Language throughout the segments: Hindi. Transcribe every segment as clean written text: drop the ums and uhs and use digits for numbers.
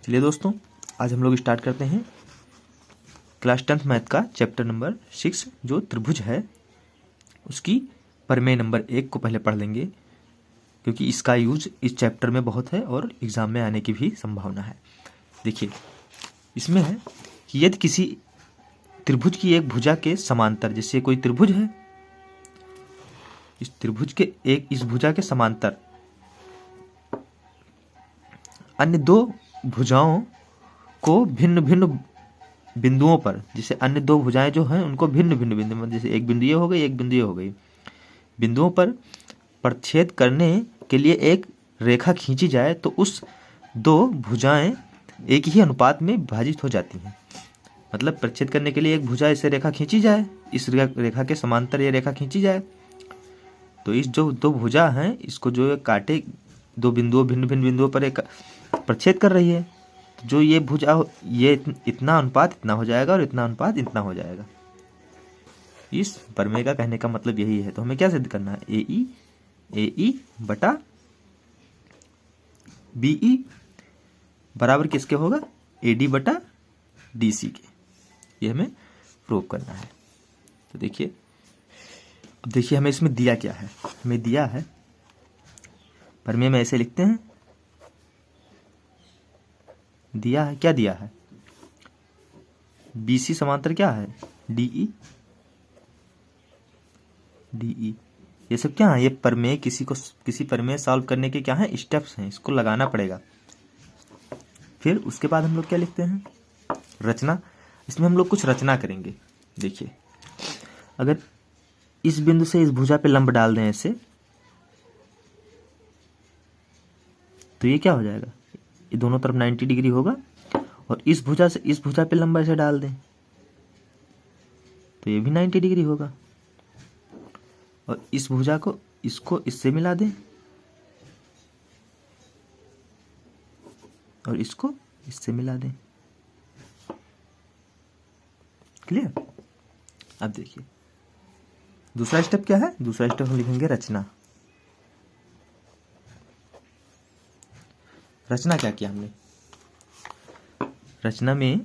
चलिए दोस्तों, आज हम लोग स्टार्ट करते हैं क्लास 10th मैथ का चैप्टर नंबर 6 जो त्रिभुज है उसकी प्रमेय नंबर 1 को पहले पढ़ लेंगे, क्योंकि इसका यूज इस चैप्टर में बहुत है और एग्जाम में आने की भी संभावना है। देखिए, इसमें है कि यदि किसी त्रिभुज की एक भुजा के समांतर, जैसे कोई त्रिभुज है, इस त्रिभुज के एक इस भुजा के समांतर अन्य दो भुजाओं को भिन्न भिन्न बिंदुओं पर, जैसे अन्य दो भुजाएं जो हैं उनको भिन्न भिन्न बिंदु, जैसे एक बिंदु ये हो गई, एक बिंदु ये हो गई, बिंदुओं पर प्रच्छेद करने के लिए एक रेखा खींची जाए तो उस दो भुजाएं एक ही अनुपात में विभाजित हो जाती हैं। मतलब प्रच्छेद करने के लिए एक भुजा ऐसे रेखा खींची जाए, इस रेखा के समांतर ये रेखा खींची जाए, तो इस जो दो भुजा हैं इसको जो काटे, दो बिंदुओं भिन्न भिन्न बिंदुओं पर एक प्रच्छेद कर रही है, तो जो ये भुजा ये इतना अनुपात इतना हो जाएगा और इतना अनुपात इतना हो जाएगा। इस प्रमेय का कहने का मतलब यही है। तो हमें क्या सिद्ध करना है? ए ई बटा बी ई बराबर किसके होगा? ए डी बटा डी सी के। ये हमें प्रूव करना है। तो देखिए, अब देखिए हमें इसमें दिया क्या है। हमें दिया है, प्रमेय में ऐसे लिखते हैं, दिया है, क्या दिया है? BC समांतर क्या है? DE। ये सब क्या है? ये प्रमेय, किसी प्रमेय सॉल्व करने के क्या है? स्टेप्स हैं, इसको लगाना पड़ेगा। फिर उसके बाद हम लोग क्या लिखते हैं? रचना। इसमें हम लोग कुछ रचना करेंगे। देखिए, अगर इस बिंदु से इस भुजा पे लंब डाल दें ऐसे, तो ये क्या हो जाएगा? ये दोनों तरफ 90 डिग्री होगा। और इस भुजा से इस भुजा पे लंबा ऐसे डाल दें तो ये भी 90 डिग्री होगा। और इस भुजा को इसको इससे मिला दें और इसको इससे मिला दें। क्लियर? अब देखिए, दूसरा स्टेप क्या है? दूसरा स्टेप हम लिखेंगे रचना। रचना क्या किया हमने? रचना में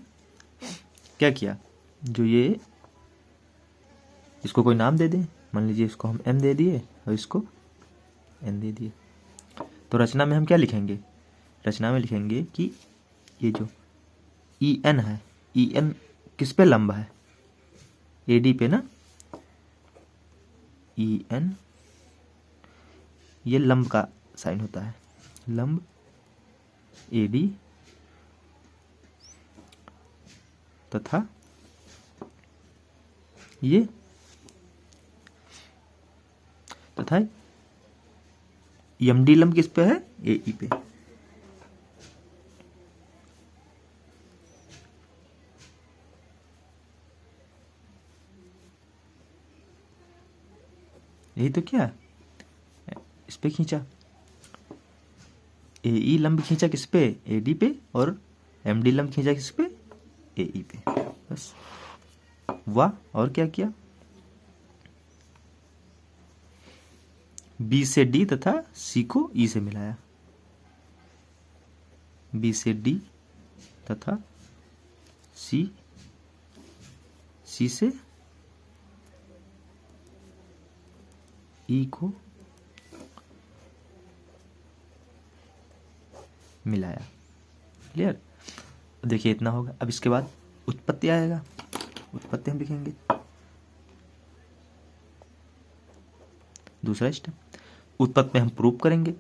क्या किया? जो ये, इसको कोई नाम दे दें, मान लीजिए इसको हम m दे दिए और इसको n दे दिए। तो रचना में हम क्या लिखेंगे? रचना में लिखेंगे कि ये जो en है, en किस पे लंब है? AD पे ना। en ये लंब का साइन होता है, लंब AD तथा ये तथा MD लंब किस पे है? AE पे। यही तो क्या, इस पे खींचा, AE लंब खींचा किस पे? AD पे। और MD लंब खींचा किस पे? AE पे। बस, वाह। और क्या किया? B से D तथा C को E से मिलाया। B से D तथा C से E को मिलाया। क्लियर? देखिए, इतना होगा। अब इसके बाद उत्पत्ति आएगा। उत्पत्ति हम लिखेंगे, दूसरा स्टेप। उत्पत्ति में हम प्रूफ करेंगे।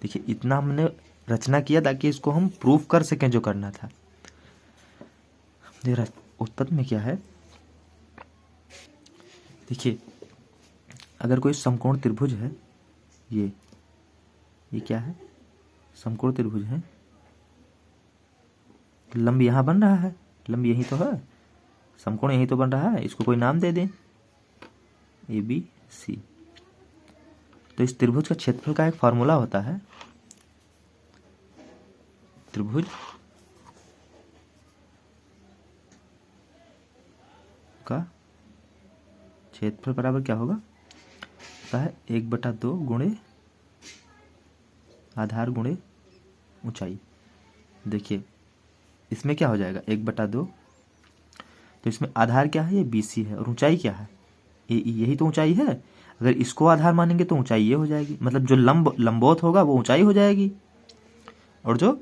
देखिए, इतना हमने रचना किया ताकि इसको हम प्रूफ कर सकें जो करना था। उत्पत्ति में क्या है? देखिए, अगर कोई समकोण त्रिभुज है, ये क्या है? समकोण त्रिभुज है। लंब यहाँ बन रहा है, लंब यही तो है, समकोण यही तो बन रहा है। इसको कोई नाम दे दें, ABC। तो इस त्रिभुज का क्षेत्रफल का एक फॉर्मूला होता है। त्रिभुज का क्षेत्रफल बराबर क्या होगा? होता है 1/2 गुणे आधार गुणे ऊंचाई। देखिए इसमें क्या हो जाएगा 1/2, तो इसमें आधार क्या है, ये BC है, और ऊंचाई क्या है AE, यही तो ऊंचाई है। अगर इसको आधार मानेंगे तो ऊंचाई ये हो जाएगी, मतलब जो लंबवत होगा वो ऊंचाई हो जाएगी, और जो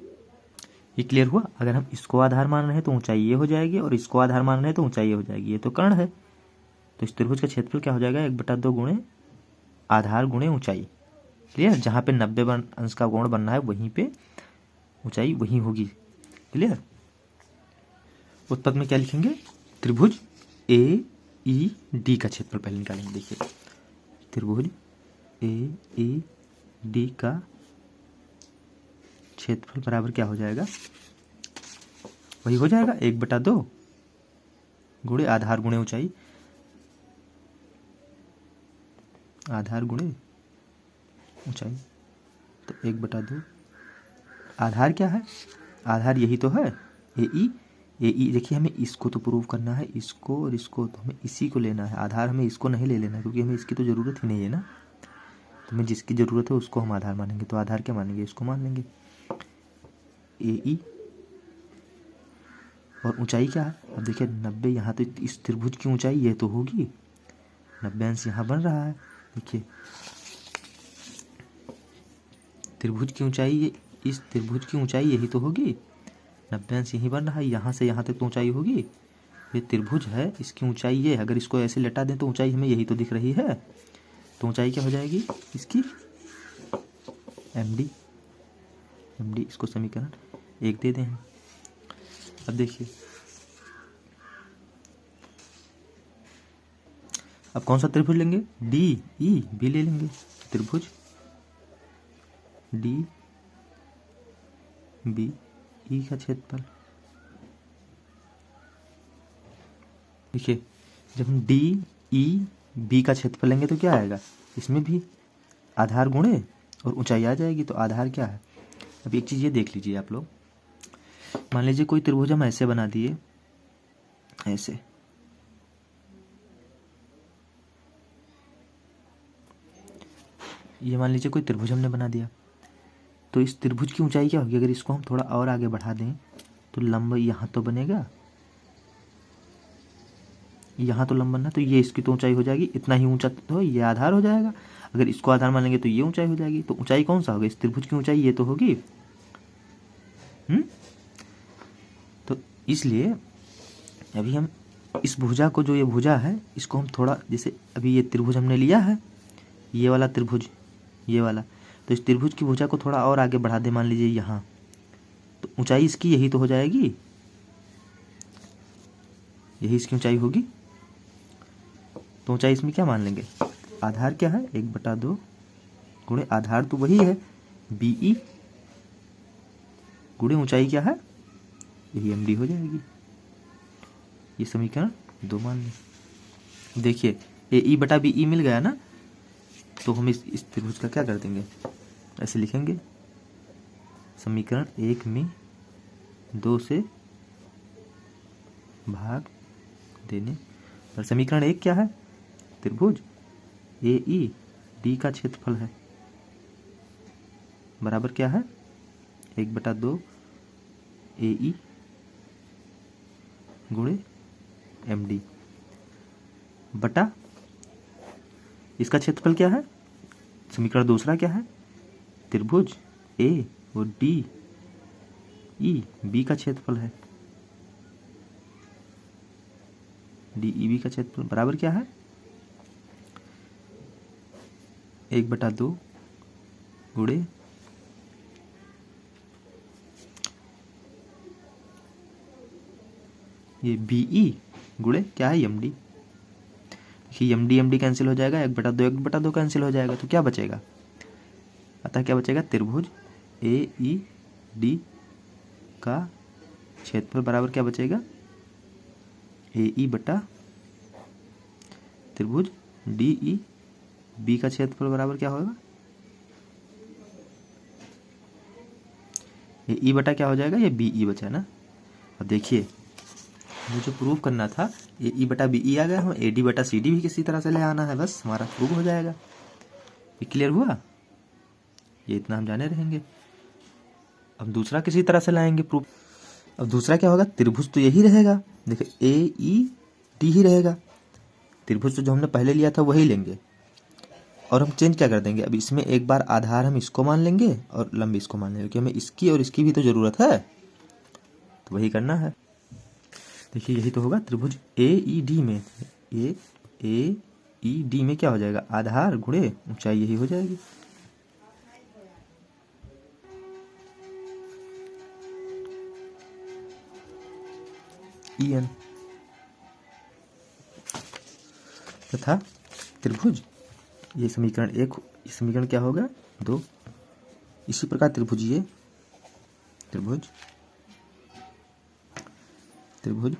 ये क्लियर हुआ। अगर हम इसको आधार मान रहे हैं तो ऊंचाई ये हो जाएगी, और इसको आधार मान रहे हैं तो ऊंचाई ये हो जाएगी। ये तो कर्ण है, तो इस त्रिभुज का क्षेत्रफल क्या हो जाएगा 1/2 गुणे आधार गुणे ऊंचाई। क्लियर, जहाँ पे 90 अंश का कोण बनना है वहीं पे ऊंचाई वही होगी। क्लियर। उत्तर में क्या लिखेंगे, त्रिभुज AED का क्षेत्रफल पहले निकालेंगे। देखिए त्रिभुज AED का क्षेत्रफल बराबर क्या हो जाएगा, वही हो जाएगा 1/2 गुणे आधार गुणे ऊंचाई, आधार गुणे ऊंचाई। तो 1/2 आधार क्या है, आधार यही तो है AE। देखिए हमें इसको तो प्रूव करना है, इसको और इसको, तो हमें इसी को लेना है। आधार हमें इसको नहीं ले लेना, क्योंकि हमें इसकी तो ज़रूरत ही नहीं है ना। तो हमें जिसकी ज़रूरत है उसको हम आधार मानेंगे। तो आधार क्या मानेंगे, इसको मान लेंगे AE। और ऊंचाई क्या है, अब देखिए 90, यहाँ तो इस त्रिभुज की ऊंचाई ये तो होगी, 90 अंश यहाँ बन रहा है। देखिए त्रिभुज की ऊंचाई ये, इस त्रिभुज की ऊंचाई यही तो होगी, 90 अंश यही बन रहा है, यहाँ से यहाँ तक तो ऊंचाई होगी। ये त्रिभुज है, इसकी ऊंचाई ये है, अगर इसको ऐसे लेटा दें तो ऊंचाई हमें यही तो दिख रही है। तो ऊंचाई क्या हो जाएगी इसकी MD। इसको समीकरण 1 दे दें। अब देखिए अब कौन सा त्रिभुज लेंगे, DEB ले लेंगे। त्रिभुज DBE का क्षेत्रफल, देखिए जब हम DEB का क्षेत्रफल लेंगे तो क्या आएगा, इसमें भी आधार गुणे और ऊंचाई आ जाएगी। तो आधार क्या है, अब एक चीज़ ये देख लीजिए आप लोग, मान लीजिए कोई त्रिभुज हम ऐसे बना दिए, ऐसे, ये मान लीजिए कोई त्रिभुज हमने बना दिया, तो इस त्रिभुज की ऊंचाई क्या होगी, अगर इसको हम थोड़ा और आगे बढ़ा दें तो लंब यहाँ तो बनेगा, यहाँ तो लंब बनना, तो ये इसकी तो ऊंचाई हो जाएगी, इतना ही ऊंचा तो ये आधार हो जाएगा। अगर इसको आधार मान लेंगे तो ये ऊंचाई हो जाएगी। तो ऊंचाई कौन सा होगा, इस त्रिभुज की ऊंचाई ये तो होगी। तो इसलिए अभी हम इस भुजा को, जो ये भुजा है, इसको हम थोड़ा, जैसे अभी ये त्रिभुज हमने लिया है, ये वाला त्रिभुज, ये वाला, तो इस त्रिभुज की भुजा को थोड़ा और आगे बढ़ा दे, मान लीजिए यहाँ, तो ऊंचाई इसकी यही तो हो जाएगी, यही इसकी ऊंचाई होगी। तो ऊंचाई इसमें क्या मान लेंगे, आधार क्या है 1/2 गुणे आधार तो वही है BE गुणे ऊंचाई क्या है, यही MD हो जाएगी। ये समीकरण 2 मान लें। देखिए AE/BE मिल गया ना, तो हम इस त्रिभुज का क्या कर देंगे, ऐसे लिखेंगे, समीकरण 1 में 2 से भाग देने पर। समीकरण 1 क्या है, त्रिभुज AED का क्षेत्रफल है, बराबर क्या है 1/2 AE गुणे MD बटा इसका क्षेत्रफल क्या है, समीकरण दूसरा क्या है, त्रिभुज A और DEB का क्षेत्रफल है, DEB का क्षेत्रफल बराबर क्या है 1/2 गुणे ये BE गुणे क्या है MD। देखिए MD कैंसिल हो जाएगा, 1/2 कैंसिल हो जाएगा, तो क्या बचेगा, अतः क्या बचेगा, त्रिभुज AED का क्षेत्रफल बराबर क्या बचेगा, AE बटा त्रिभुज DEB का क्षेत्रफल बराबर क्या होगा, AE बटा क्या हो जाएगा, ये BE बचा ना। अब देखिए मुझे प्रूव करना था, AE/BE आ गया, हम AD/CD भी किसी तरह से ले आना है, बस हमारा प्रूव हो जाएगा। ये क्लियर हुआ, ये इतना हम जाने रहेंगे। अब दूसरा किसी तरह से लाएंगे प्रूफ। अब दूसरा क्या होगा, त्रिभुज तो यही रहेगा, देखिए ए ई डी ही रहेगा। त्रिभुज तो जो हमने पहले लिया था वही लेंगे, और हम चेंज क्या कर देंगे, अब इसमें एक बार आधार हम इसको मान लेंगे और लंब इसको मान लेंगे, क्योंकि हमें इसकी और इसकी भी तो जरूरत है, तो वही करना है। देखिए यही तो होगा त्रिभुज ए ई डी में, ए ई डी में क्या हो जाएगा, आधार गुणे ऊंचाई, यही हो जाएगी। ई एन तथा त्रिभुज, ये समीकरण 1, समीकरण क्या होगा 2। इसी प्रकार त्रिभुज ये त्रिभुज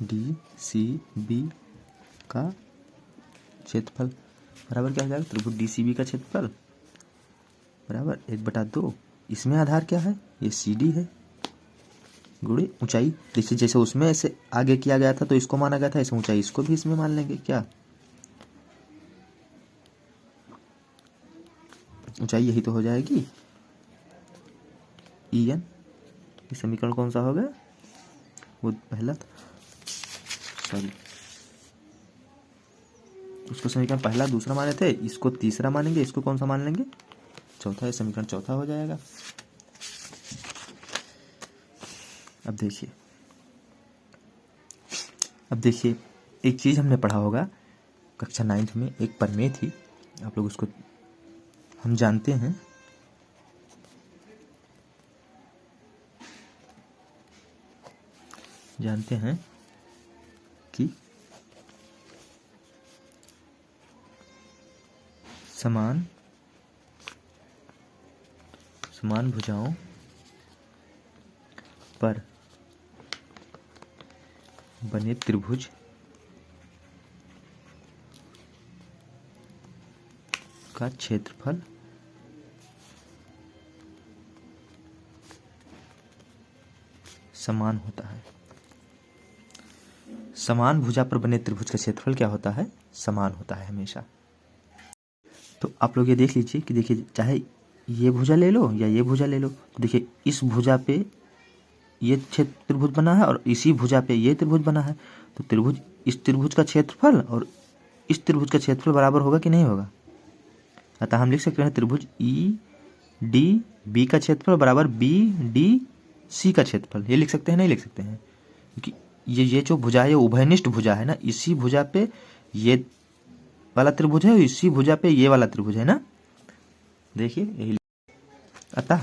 डी सी बी का क्षेत्रफल बराबर क्या हो जाएगा, त्रिभुज डी सी बी का क्षेत्रफल बराबर 1/2, इसमें आधार क्या है, ये सी डी है, गुणे ऊंचाई। देखिए जैसे उसमें ऐसे आगे किया गया था तो इसको माना गया था, ऐसे ऊंचाई इसको भी इसमें मान लेंगे, क्या ऊंचाई यही तो हो जाएगी ई एन। ये समीकरण कौन सा होगा, वो पहला था, सॉरी उसको समीकरण पहला दूसरा माने थे, इसको तीसरा मानेंगे, इसको कौन सा मान लेंगे, चौथा। ये समीकरण चौथा हो जाएगा। अब देखिए एक चीज हमने पढ़ा होगा कक्षा 9th में, एक प्रमेय थी, आप लोग उसको हम जानते हैं कि समान भुजाओं पर बने त्रिभुज का क्षेत्रफल समान होता है। समान भुजा पर बने त्रिभुज का क्षेत्रफल क्या होता है, समान होता है हमेशा। तो आप लोग ये देख लीजिए कि देखिए चाहे ये भुजा ले लो या ये भुजा ले लो, तो देखिए इस भुजा पे ये त्रिभुज बना है और इसी भुजा पे ये त्रिभुज बना है, तो त्रिभुज, इस त्रिभुज का क्षेत्रफल और इस त्रिभुज का क्षेत्रफल बराबर होगा कि नहीं होगा। अतः हम लिख सकते हैं त्रिभुज ई डी बी का क्षेत्रफल बराबर बी डी सी का क्षेत्रफल। ये लिख सकते हैं, नहीं लिख सकते हैं, क्योंकि ये जो भुजा है ये उभयनिष्ठ भुजा है ना, इसी भुजा पे ये वाला त्रिभुज है और इसी भुजा पे ये वाला त्रिभुज है ना। देखिए यही, अतः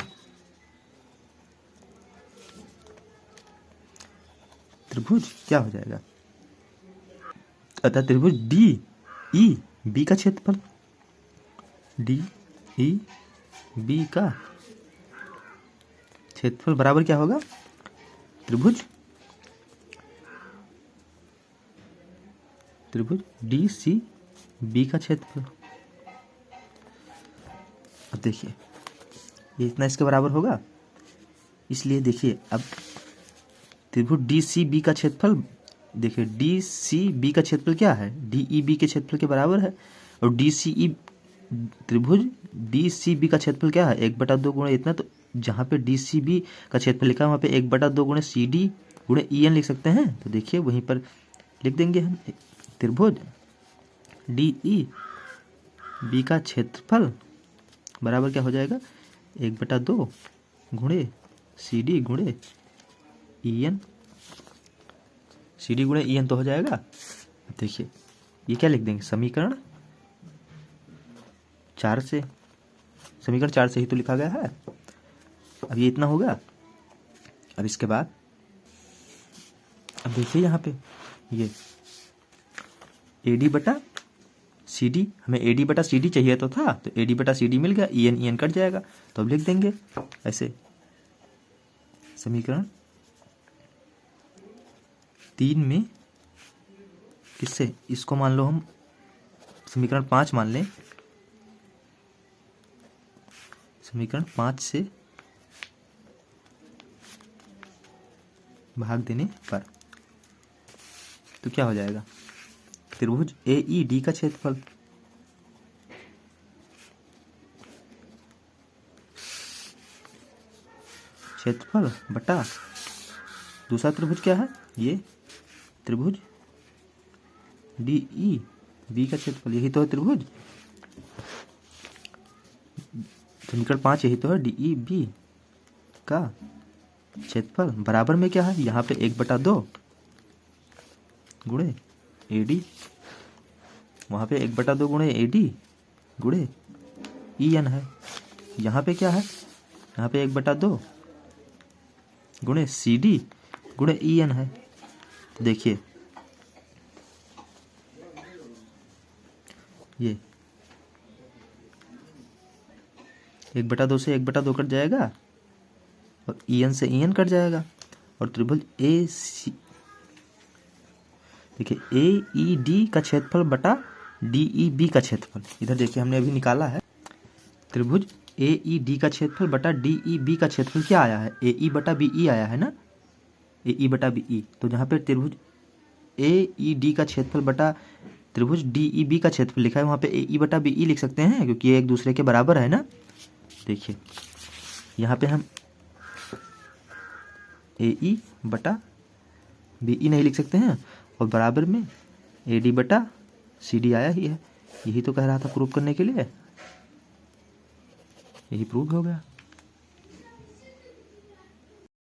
त्रिभुज क्या हो जाएगा, अतः त्रिभुज डी ई बी का क्षेत्रफल, डी ई बी का क्षेत्रफल बराबर क्या होगा, त्रिभुज डी सी बी का क्षेत्रफल। अब देखिए ये इतना इसके बराबर होगा, इसलिए देखिए अब त्रिभुज डी सी बी का क्षेत्रफल, देखिए डी सी बी का क्षेत्रफल क्या है, डी ई बी के क्षेत्रफल के बराबर है, और डी सी ई त्रिभुज डी सी बी का क्षेत्रफल क्या है, 1/2 गुणे इतना, तो जहाँ पे डी सी बी का क्षेत्रफल लिखा है वहाँ पे 1/2 गुणे सी डी गुणे ई एन लिख सकते हैं। तो देखिए वहीं पर लिख देंगे हम, त्रिभुज डी ई बी का क्षेत्रफल बराबर क्या हो जाएगा, 1/2 गुणे सी डी गुणे ई एन, सी डी गुणे ई एन तो हो जाएगा। देखिए ये क्या लिख देंगे, समीकरण 4 से, समीकरण 4 से ही तो लिखा गया है। अब ये इतना होगा। अब इसके बाद अब देखिए यहाँ पे ये ए डी बटा सी डी, हमें ए डी बटा सी डी चाहिए तो था, तो ए डी बटा सी डी मिल गया, ई एन कट जाएगा, तो अब लिख देंगे ऐसे, समीकरण 3 में किससे, इसको मान लो हम समीकरण 5 मान लें, समीकरण 5 से भाग देने पर तो क्या हो जाएगा, त्रिभुज ए ई डी का क्षेत्रफल क्षेत्रफल बटा दूसरा त्रिभुज क्या है, ये त्रिभुज डी ई बी का क्षेत्रफल, यही तो है त्रिभुज। समीकरण 5 यही तो है, डी ई बी का क्षेत्रफल बराबर में क्या है, यहाँ पे 1/2 गुणे ए डी, वहाँ पे 1/2 गुणे ए डी गुणे ई एन है। यहाँ पे क्या है, यहाँ पे 1/2 गुणे सी डी गुणे ई एन है। तो देखिए ये 1/2 से 1/2 कट जाएगा और ई एन से ई एन कट जाएगा, और त्रिभुज ए सी, देखिए ए ई डी का क्षेत्रफल बटा डी ई बी का क्षेत्रफल, इधर देखिए हमने अभी निकाला है। त्रिभुज ए ई डी का क्षेत्रफल बटा डी ई बी का क्षेत्रफल क्या आया है, ए ई बटा बी ई आया है ना, ए ई बटा बी ई। तो जहाँ पे त्रिभुज ए ई डी का क्षेत्रफल बटा त्रिभुज डी ई बी का क्षेत्रफल लिखा है, वहाँ पे ए ई बटा बी ई लिख सकते हैं, क्योंकि ये एक दूसरे के बराबर है ना। देखिए यहाँ पे हम ए ई बटा बी ई नहीं लिख सकते हैं, और बराबर में ए डी बटा सी डी आया ही है। यही तो कह रहा था प्रूव करने के लिए, यही प्रूव हो गया।